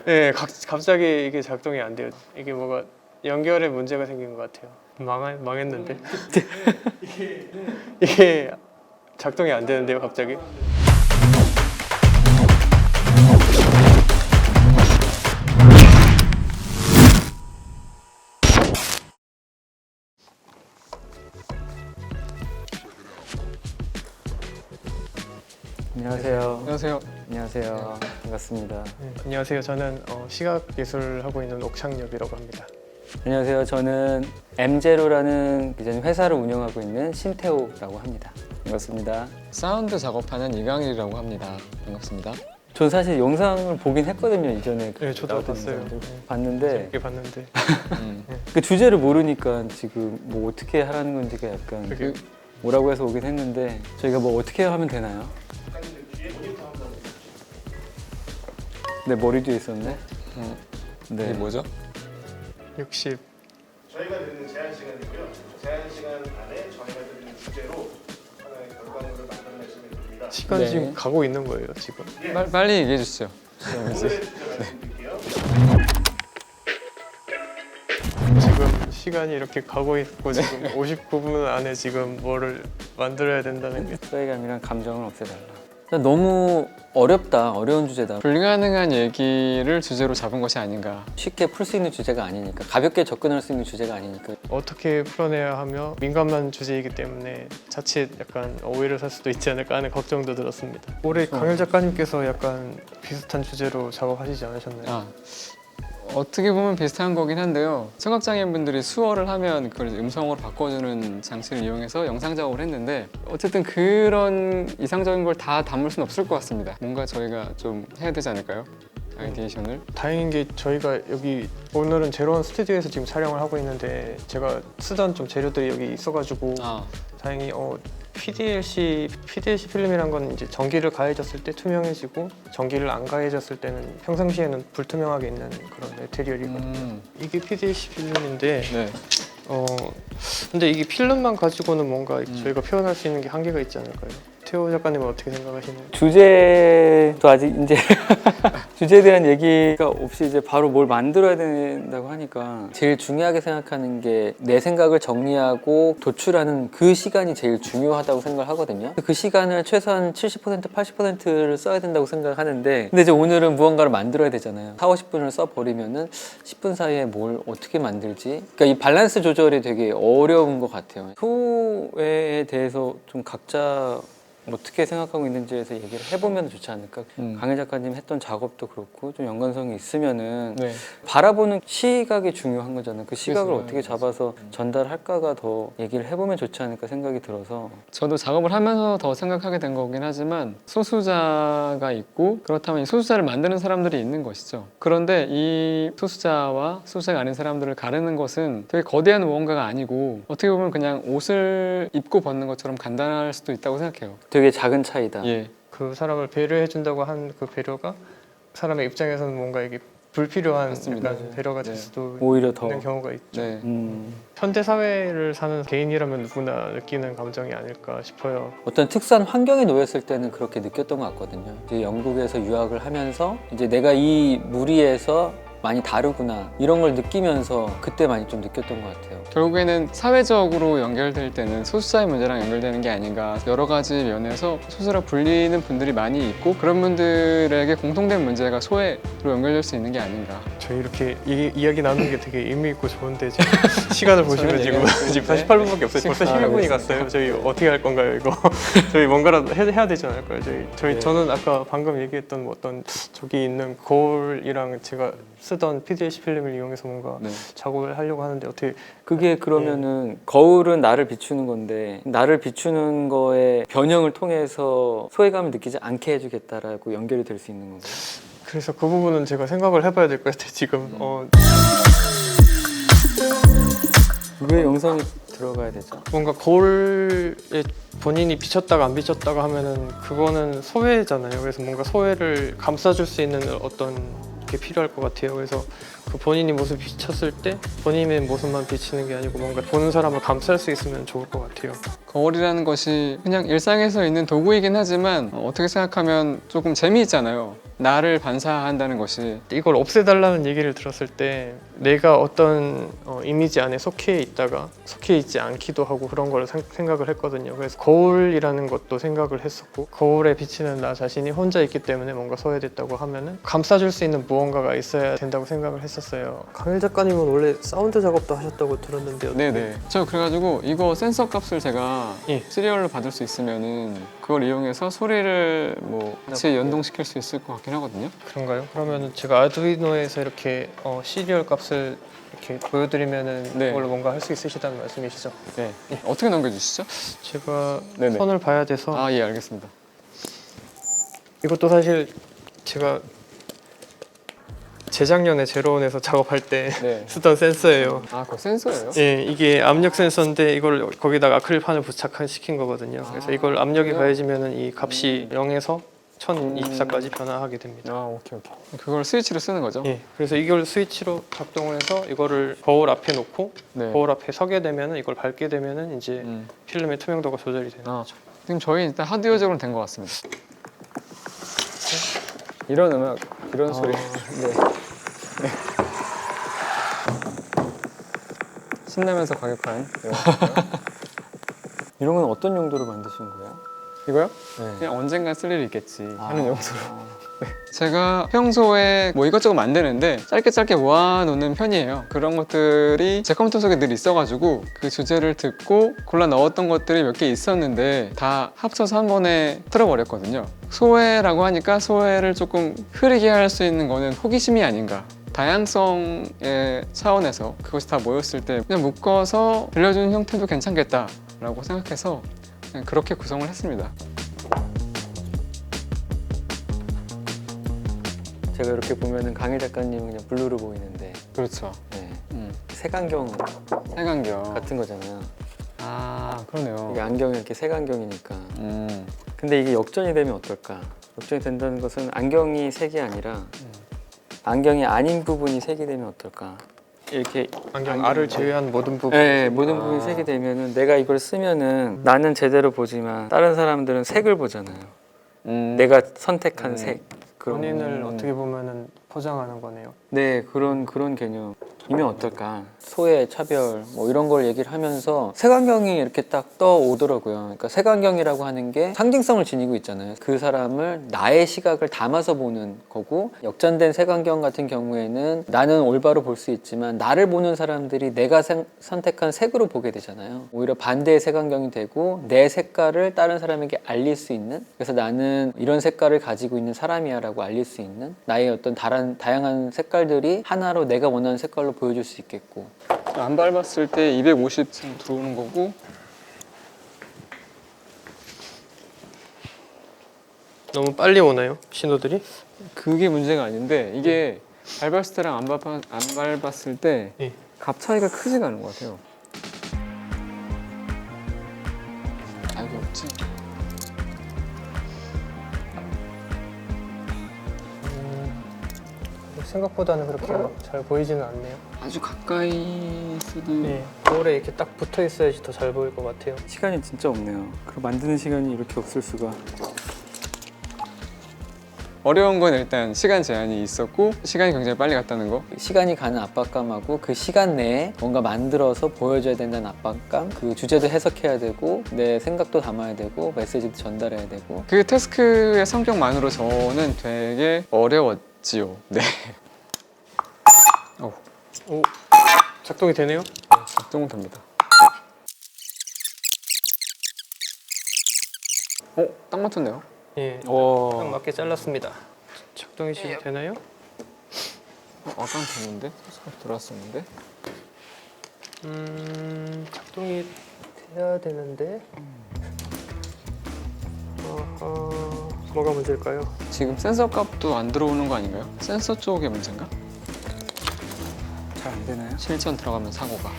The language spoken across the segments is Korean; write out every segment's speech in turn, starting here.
네, 갑자기 이게 작동이 안 돼요. 이게 뭐가 연결에 문제가 생긴 것 같아요. 망했는데 이게 작동이 안 되는데요, 갑자기. 안녕하세요. 안녕하세요. 안녕하세요. 반갑습니다. 네, 안녕하세요. 저는 시각예술을 하고 있는 옥창엽이라고 합니다. 안녕하세요. 저는 엠제로라는 디자인 회사를 운영하고 있는 신태호라고 합니다. 반갑습니다. 사운드 작업하는 이강일이라고 합니다. 반갑습니다. 전 사실 영상을 보긴 했거든요. 이전에 네, 저도 나왔던 봤어요. 영상들. 네. 봤는데 재밌게 봤는데 그 주제를 모르니까 지금 뭐 어떻게 하라는 건지가 약간 그게 뭐라고 해서 오긴 했는데 저희가 뭐 어떻게 하면 되나요? 네, 머리 뒤에 있었네. 이게 네. 뭐죠? 60 저희가 드리는 제한 시간이고요. 제한 시간 안에 저희가 드리는 주제로 하나의 결과물을 만들어내시면 됩니다. 시간 네. 지금 가고 있는 거예요, 지금. 빨리 얘기해 주시죠. 오늘의 주제 말씀드릴게요. 지금 시간이 이렇게 가고 있고 지금 59분 안에 지금 뭐를 만들어야 된다는 게 소외감이랑 감정을 없애달라. 너무 어렵다. 어려운 주제다. 불가능한 얘기를 주제로 잡은 것이 아닌가. 쉽게 풀 수 있는 주제가 아니니까, 가볍게 접근할 수 있는 주제가 아니니까. 어떻게 풀어내야 하며 민감한 주제이기 때문에 자칫 약간 오해를 살 수도 있지 않을까 하는 걱정도 들었습니다. 올해 강일 작가님께서 약간 비슷한 주제로 작업하시지 않으셨나요? 어떻게 보면 비슷한 거긴 한데요. 청각장애인분들이 수어를 하면 그걸 음성으로 바꿔주는 장치를 이용해서 영상 작업을 했는데 어쨌든 그런 이상적인 걸 다 담을 수는 없을 것 같습니다. 뭔가 저희가 좀 해야 되지 않을까요? 아이디에이션을. 다행인 게 저희가 여기 오늘은 제로원 스튜디오에서 지금 촬영을 하고 있는데 제가 쓰던 좀 재료들이 여기 있어가지고 다행히 PDLC 필름이란 건 이제 전기를 가해졌을 때 투명해지고 전기를 안 가해졌을 때는 평상시에는 불투명하게 있는 그런 메테리얼이거든요. 이게 PDLC 필름인데 네. 근데 이게 필름만 가지고는 뭔가 저희가 표현할 수 있는 게 한계가 있지 않을까요? 태호 작가님은 어떻게 생각하시나요? 주제도 아직 이제 주제에 대한 얘기가 없이 이제 바로 뭘 만들어야 된다고 하니까 제일 중요하게 생각하는 게 내 생각을 정리하고 도출하는 그 시간이 제일 중요하다고 생각을 하거든요. 그 시간을 최소한 70% 80%를 써야 된다고 생각하는데 근데 이제 오늘은 무언가를 만들어야 되잖아요. 4, 50분을 써버리면은 10분 사이에 뭘 어떻게 만들지? 그러니까 이 밸런스 조절이 되게 어려운 것 같아요. 소외에 대해서 좀 각자 어떻게 생각하고 있는지에서 얘기를 해보면 좋지 않을까. 강일 작가님 했던 작업도 그렇고 좀 연관성이 있으면은 네. 바라보는 시각이 중요한 거잖아요. 그 시각을 그래서, 어떻게 잡아서 전달할까가 더 얘기를 해보면 좋지 않을까 생각이 들어서. 저도 작업을 하면서 더 생각하게 된 거긴 하지만 소수자가 있고 그렇다면 이 소수자를 만드는 사람들이 있는 것이죠. 그런데 이 소수자와 소수자가 아닌 사람들을 가르는 것은 되게 거대한 무언가가 아니고 어떻게 보면 그냥 옷을 입고 벗는 것처럼 간단할 수도 있다고 생각해요. 되게 작은 차이다. 예. 그 사람을 배려해준다고 한 그 배려가 사람의 입장에서는 뭔가 이게 불필요한 맞습니다. 약간 배려가 될 네. 수도 오히려 더. 있는 경우가 있죠. 네. 현대 사회를 사는 개인이라면 누구나 느끼는 감정이 아닐까 싶어요. 어떤 특수한 환경에 놓였을 때는 그렇게 느꼈던 것 같거든요. 이제 영국에서 유학을 하면서 이제 내가 이 무리에서 많이 다르구나 이런 걸 느끼면서 그때 많이 좀 느꼈던 것 같아요. 결국에는 사회적으로 연결될 때는 소수자의 문제랑 연결되는 게 아닌가. 여러 가지 면에서 소수라 불리는 분들이 많이 있고 그런 분들에게 공통된 문제가 소외로 연결될 수 있는 게 아닌가. 저희 이렇게 이야기 나누는 게 되게 의미 있고 좋은데 지금 시간을 보시면 지금 얘기하고 지금 48분밖에 없어요. 벌써 11분이 갔어요. 저희 어떻게 할 건가요 이거? 저희 뭔가라도 해야 되지 않을까요? 네. 저는 아까 방금 얘기했던 뭐 어떤 저기 있는 거울이랑 제가 쓰던 PDLC 필름을 이용해서 뭔가 네. 작업을 하려고 하는데 어떻게 그게 그러면은 거울은 나를 비추는 건데 나를 비추는 거에 변형을 통해서 소외감을 느끼지 않게 해주겠다라고 연결이 될 수 있는 건가요? 그래서 그 부분은 제가 생각을 해봐야 될 것 같아요. 지금 왜 영상이 들어가야 되죠? 뭔가 거울에 본인이 비쳤다가 안 비쳤다가 하면은 그거는 소외잖아요. 그래서 뭔가 소외를 감싸줄 수 있는 어떤 게 필요할 것 같아요. 그래서 그 본인이 모습 비쳤을 때 본인의 모습만 비치는 게 아니고 뭔가 보는 사람을 감쌀 수 있으면 좋을 것 같아요. 거울이라는 것이 그냥 일상에서 있는 도구이긴 하지만 어떻게 생각하면 조금 재미있잖아요. 나를 반사한다는 것이 이걸 없애달라는 얘기를 들었을 때 내가 어떤 이미지 안에 속해 있다가 속해 있지 않기도 하고 그런 걸 생각을 했거든요. 그래서 거울이라는 것도 생각을 했었고, 거울에 비치는 나 자신이 혼자 있기 때문에 뭔가 소외됐다고 하면은 감싸줄 수 있는 무언가가 있어야 된다고 생각을 했었어요. 강일 작가님은 원래 사운드 작업도 하셨다고 들었는데요. 네네. 저 그래가지고 이거 센서 값을 제가 예. 시리얼로 받을 수 있으면은 그걸 이용해서 소리를 뭐 같이 연동시킬 수 있을 것 같긴 하거든요. 그런가요? 그러면 제가 아두이노에서 이렇게 시리얼 값을 이렇게 보여드리면은 네. 그걸로 뭔가 할 수 있으시다는 말씀이시죠? 네. 어떻게 넘겨주시죠? 제가 네네. 선을 봐야 돼서 아, 예, 알겠습니다. 이것도 사실 제가 재작년에 제로원에서 작업할 때 네. 쓰던 센서예요. 아, 그거 센서예요? 예, 이게 압력 센서인데 이걸 거기다가 아크릴판을 부착시킨 거거든요. 그래서 이걸 압력이 그래요? 가해지면은 이 값이 0에서 1024까지 변화하게 됩니다. 아, 오케이. 그걸 스위치로 쓰는 거죠? 예, 그래서 이걸 스위치로 작동을 해서 이거를 거울 앞에 놓고 네. 거울 앞에 서게 되면은 이걸 밟게 되면은 이제 필름의 투명도가 조절이 되는 아, 거죠. 지금 저희 일단 하드웨어적으로는 된 것 같습니다. 이런 음악, 이런 소리. 네. 신나면서 과격한 이런 거요. 이런 건 어떤 용도로 만드신 거예요? 이거요? 네. 그냥 언젠가 쓸 일이 있겠지 하는 아. 용도로. 제가 평소에 뭐 이것저것 만드는데 짧게 모아놓는 편이에요. 그런 것들이 제 컴퓨터 속에 늘 있어가지고 그 주제를 듣고 골라 넣었던 것들이 몇 개 있었는데 다 합쳐서 한 번에 틀어버렸거든요. 소외라고 하니까 소외를 조금 흐리게 할 수 있는 거는 호기심이 아닌가. 다양성의 차원에서 그것이 다 모였을 때 그냥 묶어서 들려주는 형태도 괜찮겠다라고 생각해서 그냥 그렇게 구성을 했습니다. 제가 이렇게 보면은 강일 작가님은 그냥 블루로 보이는데, 그렇죠. 네. 색안경 색안경. 같은 거잖아요. 아, 그러네요. 이게 안경이 이렇게 색안경이니까. 근데 이게 역전이 되면 어떨까? 역전이 된다는 것은 안경이 색이 아니라 안경이 아닌 부분이 색이 되면 어떨까? 이렇게 안경 알을 제외한 모든 부분. 네, 모든 부분이 색이 되면은 내가 이걸 쓰면은 나는 제대로 보지만 다른 사람들은 색을 보잖아요. 내가 선택한 색. 그런 본인을 어떻게 보면은 포장하는 거네요. 네, 그런 개념이면 어떨까? 소외, 차별 뭐 이런 걸 얘기를 하면서 색안경이 이렇게 딱 떠오더라고요. 그러니까 색안경이라고 하는 게 상징성을 지니고 있잖아요. 그 사람을 나의 시각을 담아서 보는 거고, 역전된 색안경 같은 경우에는 나는 올바로 볼 수 있지만 나를 보는 사람들이 내가 선택한 색으로 보게 되잖아요. 오히려 반대의 색안경이 되고 내 색깔을 다른 사람에게 알릴 수 있는, 그래서 나는 이런 색깔을 가지고 있는 사람이야 라고 알릴 수 있는, 나의 어떤 다양한 색깔들이 하나로 내가 원하는 색깔로 보여줄 수 있겠고. 안 밟았을 때 250 들어오는 거고, 너무 빨리 오나요? 신호들이? 그게 문제가 아닌데 이게 밟았을 때랑 안 밟았을 때 예. 값 차이가 크지가 않은 것 같아요. 아, 이게 없지? 생각보다는 그렇게 잘 보이지는 않네요. 아주 가까이 있어도 네, 거울에 이렇게 딱 붙어 있어야지 더 잘 보일 것 같아요. 시간이 진짜 없네요. 그 만드는 시간이 이렇게 없을 수가. 어려운 건 일단 시간 제한이 있었고 시간이 굉장히 빨리 갔다는 거. 시간이 가는 압박감하고 그 시간 내에 뭔가 만들어서 보여줘야 된다는 압박감, 그 주제도 해석해야 되고 내 생각도 담아야 되고 메시지도 전달해야 되고. 그 태스크의 성격만으로 저는 되게 어려웠지요. 네. 오, 작동이 되네요? 작동은 됩니다. 딱 맞췄네요. 예, 딱 와. 맞게 잘랐습니다. 작동이 지금 되나요? 아까는 됐는데? 소스가 들어왔었는데? 작동이 돼야 되는데. 뭐가 문제일까요? 지금 센서 값도 안 들어오는 거 아닌가요? 센서 쪽의 문제인가? 잘 안 되나요? 실전 들어가면 사고가.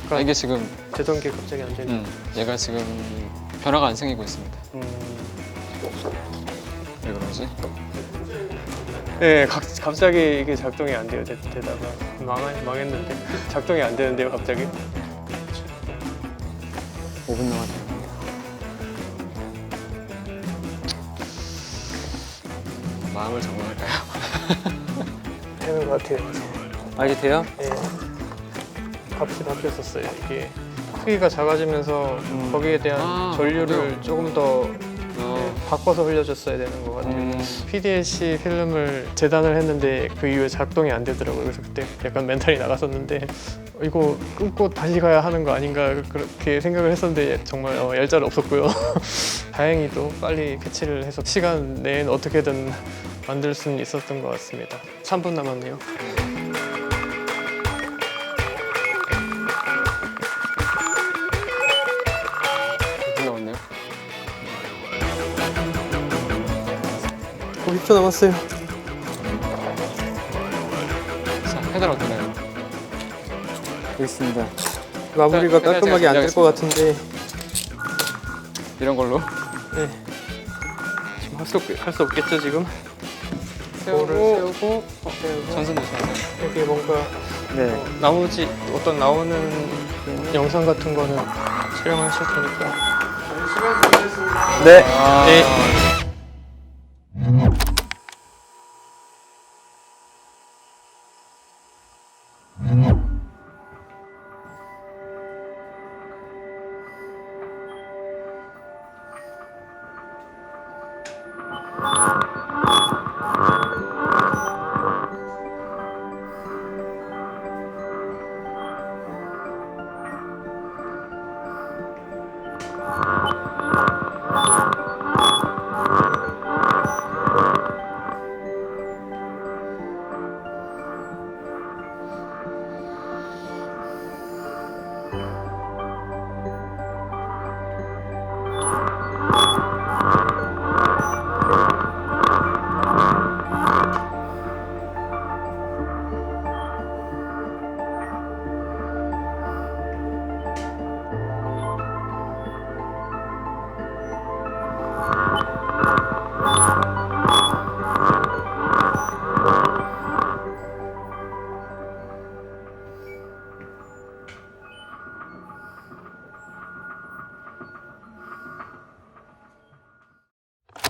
아까 이게 지금 되던 게 갑자기 안 되네. 얘가 지금 변화가 안 생기고 있습니다. 왜 그러지? 네, 갑자기 이게 작동이 안 돼요. 되다가 망했는데 작동이 안 되는데요, 갑자기. 5분 남았네요. 마음을 정리할까요? 되는 것 같아요. 아, 이게 돼요? 예. 값이 바뀌었었어요. 이게 크기가 작아지면서 거기에 대한 전류를 그래요? 조금 더 바꿔서 흘려줬어야 되는 것 같아요. PDLC 필름을 재단을 했는데 그 이후에 작동이 안 되더라고요. 그래서 그때 약간 멘탈이 나갔었는데 이거 끊고 다시 가야 하는 거 아닌가 그렇게 생각을 했었는데 정말 얄짤 없었고요. 다행히도 빨리 패치를 해서 시간 내엔 어떻게든 만들 수는 있었던 것 같습니다. 3분 남았네요. 나왔네요. 50초 남았어요. 자, 페달 어떠나요? 여기 있습니다. 마무리가 네, 깔끔하게 안 될 것 같은데 이런 걸로 네. 지금 할 수 없겠죠 지금? 세우고 세우고 전선 조심하세요. 여기 뭔가 네. 나오지 어떤 나오는 영상 같은 거는 촬영하실 테니까 시간 준비했습니다. 네. 네.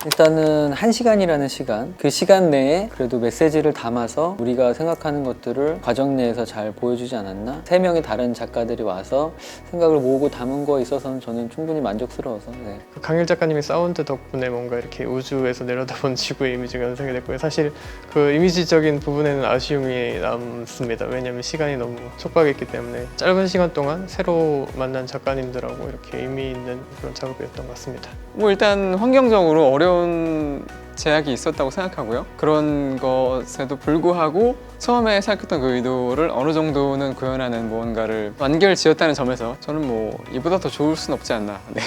일단은 1시간이라는 시간, 그 시간 내에 그래도 메시지를 담아서 우리가 생각하는 것들을 과정 내에서 잘 보여주지 않았나? 3명의 다른 작가들이 와서 생각을 모으고 담은 거에 있어서는 저는 충분히 만족스러워서 네. 그 강일 작가님의 사운드 덕분에 뭔가 이렇게 우주에서 내려다본 지구의 이미지가 연상이 됐고요. 사실 그 이미지적인 부분에는 아쉬움이 남습니다. 왜냐하면 시간이 너무 촉박했기 때문에 짧은 시간 동안 새로 만난 작가님들하고 이렇게 의미 있는 그런 작업이었던 것 같습니다. 뭐 일단 환경적으로 어려운 제약이 있었다고 생각하고요. 그런 것에도 불구하고 처음에 생각했던 그 의도를 어느 정도는 구현하는 무언가를 완결 지었다는 점에서 저는 뭐 이보다 더 좋을 순 없지 않나. 네.